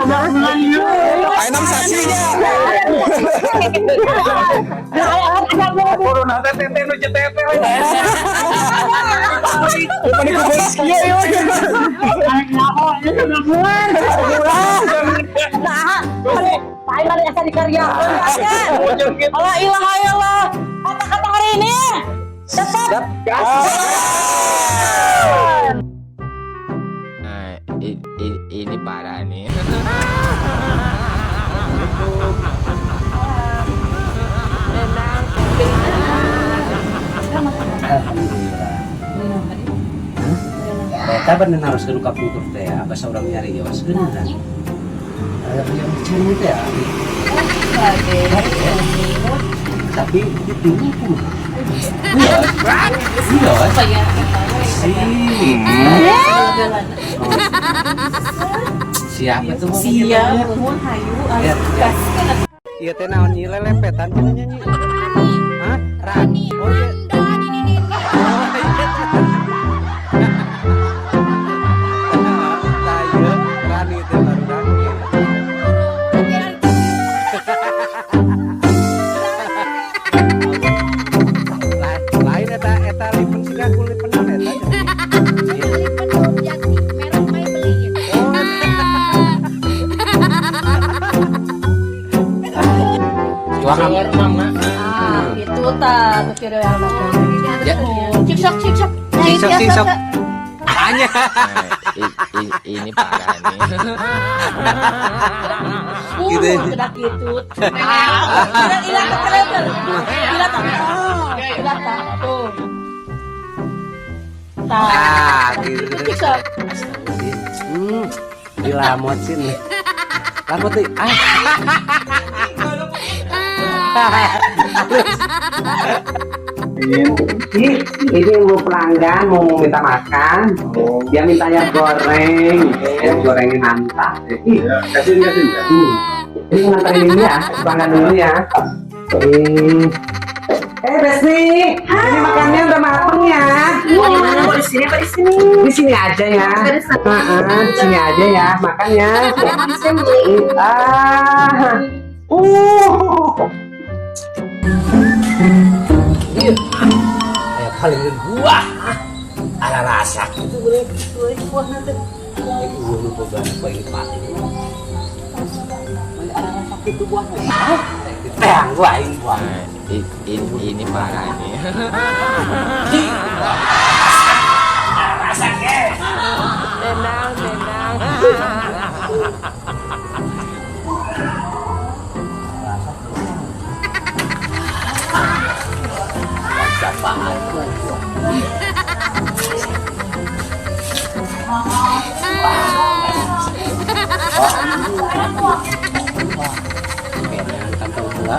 Enam saksinya. Corona teh nu jetete we. Bukan di kubur sekieu ieu. Paling ada asa dikaryakeun aja. Allah ilaha illallah. Kata-kata hari ini. Tetap. Nah, ini parah nih. Eta bener harus ke duka puntur teh ya, asa urang nyari ya was bener. Ada yang cuma teh ya. Tapi itu pun. Iya. Siapa tuh? Siap, mun hayu aya gas. Ieu teh naon nyi lelepetan cenah nyanyi. Hah? Ran. Oh iya. Lain eta lipen siga kulit penan eta. Jualan mama. Itu tah tuh kira yang Ya. Ciksok. Singsok. Hanya. Ini parah nih. Gitu. Udah gitu. Ilang ke level. Ilang tuh. Ah, gitu. Ciksok. Dilamot sih nih. Lamot nih. Ini mau pelanggan mau minta makan, dia mintanya goreng, gorengin mantap. Kasih. Ini nganterin ini ya, pelanggan dulu ya. Besti, ini makannya udah mateng ya. Di mana? Mau di sini apa di sini? Di sini aja ya. Di sini aja ya, makannya. Di sini. Kayak paling buah. Ada rasa. Itu boleh buah nanti. Gue lupa banget paling paling. Ada rasa itu buah. Teh, buah. Ini parah nih. Rasa ke. Tenang. Kantong pula.